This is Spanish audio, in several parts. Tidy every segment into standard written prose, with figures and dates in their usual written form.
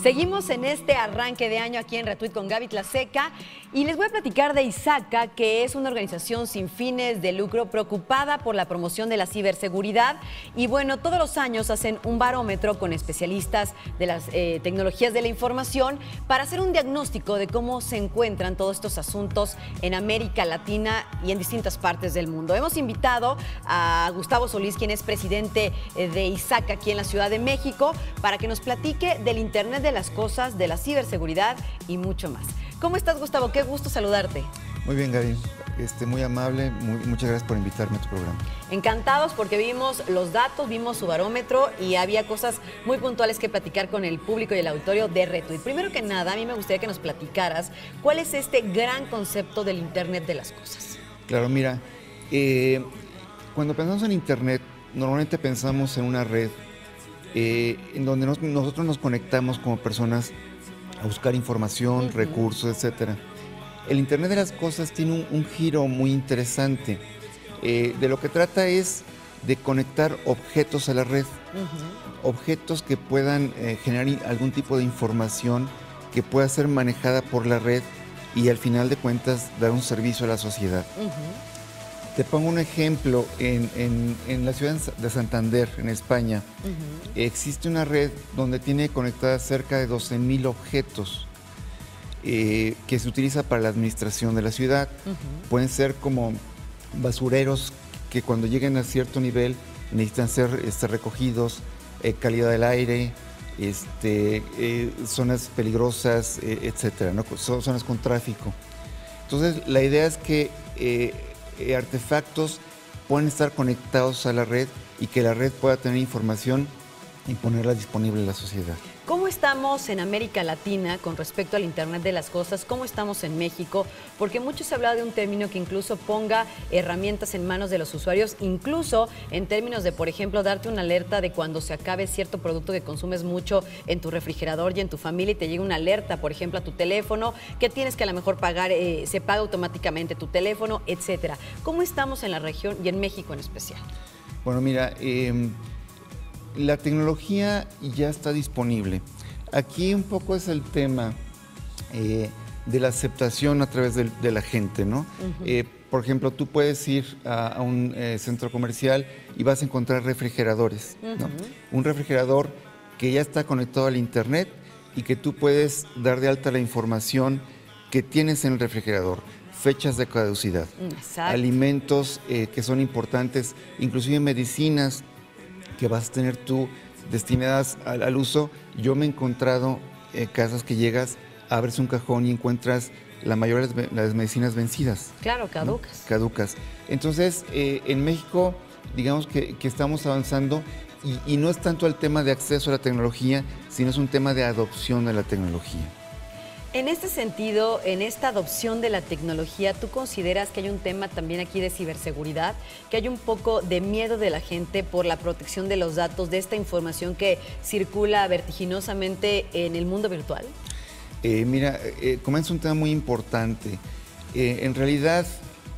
Seguimos en este arranque de año aquí en Retweet con Gaby Tlaseca y les voy a platicar de ISACA, que es una organización sin fines de lucro preocupada por la promoción de la ciberseguridad. Y bueno, todos los años hacen un barómetro con especialistas de las tecnologías de la información para hacer un diagnóstico de cómo se encuentran todos estos asuntos en América Latina y en distintas partes del mundo. Hemos invitado a Gustavo Solís, quien es presidente de ISACA aquí en la Ciudad de México, para que nos platique del Internet de las cosas, de la ciberseguridad y mucho más. ¿Cómo estás, Gustavo? Qué gusto saludarte. Muy bien, Gaby. Muy amable. Muchas gracias por invitarme a tu programa. Encantados porque vimos los datos, vimos su barómetro y había cosas muy puntuales que platicar con el público y el auditorio de Retweet. Primero que nada, a mí me gustaría que nos platicaras cuál es este gran concepto del Internet de las cosas. Claro, mira, cuando pensamos en Internet, normalmente pensamos en una red en donde nosotros nos conectamos como personas a buscar información, recursos, etcétera. El Internet de las cosas tiene un giro muy interesante. De lo que trata es de conectar objetos a la red, objetos que puedan generar algún tipo de información que pueda ser manejada por la red y al final de cuentas dar un servicio a la sociedad. Te pongo un ejemplo, en la ciudad de Santander, en España, existe una red donde tiene conectadas cerca de 12,000 objetos que se utiliza para la administración de la ciudad. Pueden ser como basureros que cuando lleguen a cierto nivel necesitan ser recogidos, calidad del aire, zonas peligrosas, etcétera, ¿no? Zonas con tráfico. Entonces, la idea es que artefactos pueden estar conectados a la red y que la red pueda tener información y ponerla disponible en la sociedad. ¿Cómo estamos en América Latina con respecto al Internet de las cosas? ¿Cómo estamos en México? Porque mucho se ha hablado de un término que incluso ponga herramientas en manos de los usuarios, incluso en términos de, por ejemplo, darte una alerta de cuando se acabe cierto producto que consumes mucho en tu refrigerador y en tu familia y te llega una alerta, por ejemplo, a tu teléfono, que tienes que a lo mejor pagar, se paga automáticamente tu teléfono, etcétera. ¿Cómo estamos en la región y en México en especial? Bueno, mira, la tecnología ya está disponible. Aquí un poco es el tema de la aceptación a través de la gente, ¿no? Por ejemplo, tú puedes ir a un centro comercial y vas a encontrar refrigeradores, ¿no? Un refrigerador que ya está conectado al Internet y que tú puedes dar de alta la información que tienes en el refrigerador. Fechas de caducidad, alimentos que son importantes, inclusive medicinas que vas a tener tú destinadas al uso. Yo me he encontrado casas que llegas, abres un cajón y encuentras la mayoría de las medicinas vencidas. Claro, caducas. ¿No? Caducas. Entonces, en México, digamos que estamos avanzando y no es tanto el tema de acceso a la tecnología, sino es un tema de adopción de la tecnología. En este sentido, en esta adopción de la tecnología, ¿tú consideras que hay un tema también aquí de ciberseguridad? ¿Que hay un poco de miedo de la gente por la protección de los datos, de esta información que circula vertiginosamente en el mundo virtual? Mira, comienza un tema muy importante. En realidad,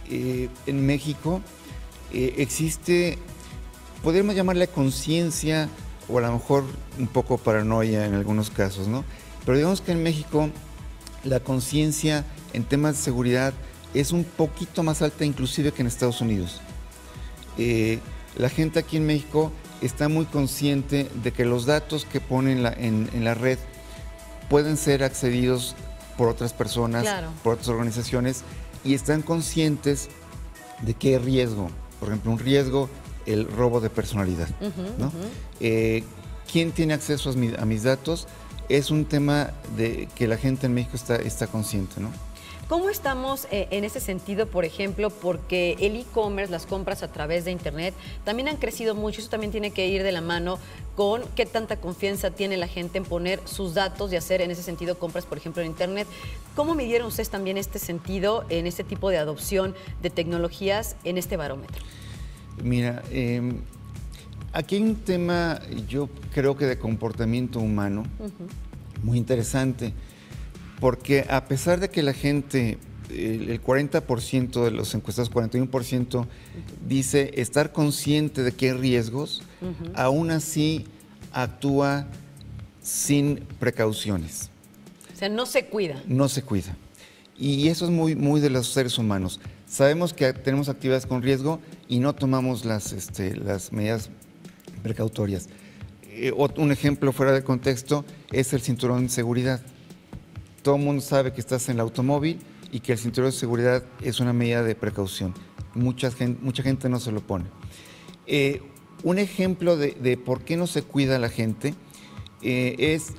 en México existe, podríamos llamarle conciencia o a lo mejor un poco paranoia en algunos casos, ¿no? Pero digamos que en México la conciencia en temas de seguridad es un poquito más alta inclusive que en Estados Unidos. La gente aquí en México está muy consciente de que los datos que ponen en la red pueden ser accedidos por otras personas, claro, por otras organizaciones, y están conscientes de que hay riesgo. Por ejemplo, un riesgo, el robo de personalidad, ¿no? ¿Quién tiene acceso a mis datos? Es un tema de que la gente en México está consciente, ¿no? ¿Cómo estamos en ese sentido, por ejemplo? Porque el e-commerce, las compras a través de Internet, también han crecido mucho. Eso también tiene que ir de la mano con qué tanta confianza tiene la gente en poner sus datos y hacer en ese sentido compras, por ejemplo, en Internet. ¿Cómo midieron ustedes también este sentido en este tipo de adopción de tecnologías en este barómetro? Mira, aquí hay un tema, yo creo que de comportamiento humano, muy interesante, porque a pesar de que la gente el 40% de los encuestados, 41%, dice estar consciente de que hay riesgos, aún así actúa sin precauciones. O sea, no se cuida. No se cuida. Y eso es muy de los seres humanos. Sabemos que tenemos actividades con riesgo y no tomamos las medidas precautorias. Un ejemplo fuera de contexto es el cinturón de seguridad. Todo el mundo sabe que estás en el automóvil y que el cinturón de seguridad es una medida de precaución. Mucha gente no se lo pone. Un ejemplo de por qué no se cuida la gente es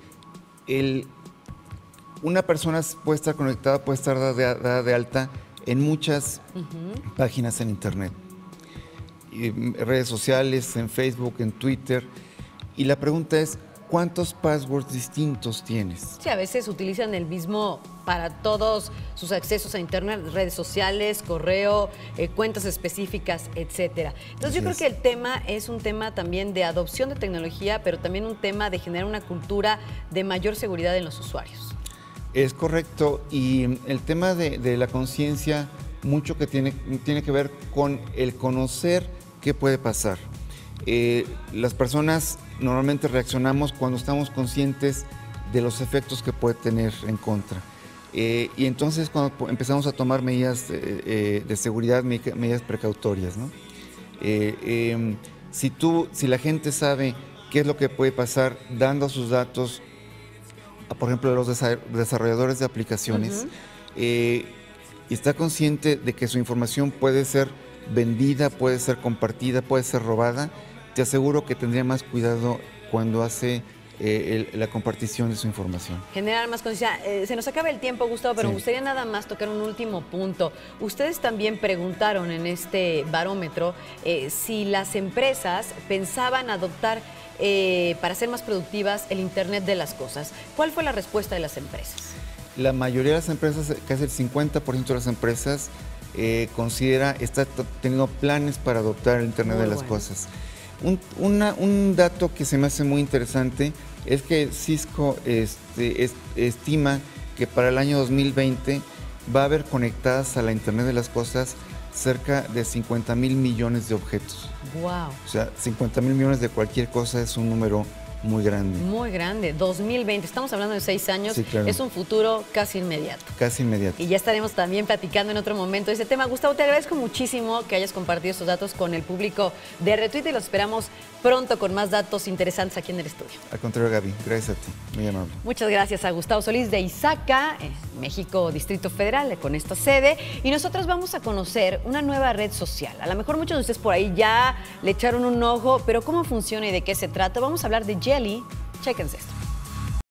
una persona puede estar conectada, puede estar dada de alta en muchas páginas en internet, en redes sociales, en Facebook, en Twitter, y la pregunta es, ¿cuántos passwords distintos tienes? Sí, a veces utilizan el mismo para todos sus accesos a internet, redes sociales, correo, cuentas específicas, etcétera. Entonces yo creo que el tema es un tema también de adopción de tecnología, pero también un tema de generar una cultura de mayor seguridad en los usuarios. Es correcto, y el tema de la conciencia, mucho que tiene que ver con el conocer qué puede pasar. Las personas normalmente reaccionamos cuando estamos conscientes de los efectos que puede tener en contra. Y entonces cuando empezamos a tomar medidas de seguridad, medidas precautorias, ¿no? Si la gente sabe qué es lo que puede pasar dando sus datos, por ejemplo, a los desarrolladores de aplicaciones, y está consciente de que su información puede ser vendida, puede ser compartida, puede ser robada, te aseguro que tendría más cuidado cuando hace la compartición de su información. Generar más conciencia. Se nos acaba el tiempo, Gustavo, pero me gustaría nada más tocar un último punto. Ustedes también preguntaron en este barómetro si las empresas pensaban adoptar para ser más productivas el Internet de las cosas. ¿Cuál fue la respuesta de las empresas? La mayoría de las empresas, casi el 50% de las empresas, está teniendo planes para adoptar el Internet de las cosas. Un dato que se me hace muy interesante es que Cisco estima que para el año 2020 va a haber conectadas a la Internet de las cosas cerca de 50,000 millones de objetos. ¡Wow! O sea, 50,000 millones de cualquier cosa es un número muy grande. Muy grande. 2020, estamos hablando de 6 años. Sí, claro. Es un futuro casi inmediato. Casi inmediato. Y ya estaremos también platicando en otro momento de ese tema. Gustavo, te agradezco muchísimo que hayas compartido estos datos con el público de Retweet y los esperamos pronto con más datos interesantes aquí en el estudio. Al contrario, Gaby, gracias a ti. Muy amable. Muchas gracias a Gustavo Solís de ISACA, México, Distrito Federal, con esta sede. Y nosotros vamos a conocer una nueva red social. A lo mejor muchos de ustedes por ahí ya le echaron un ojo, pero ¿cómo funciona y de qué se trata? Vamos a hablar de Jelly. Chéquense esto.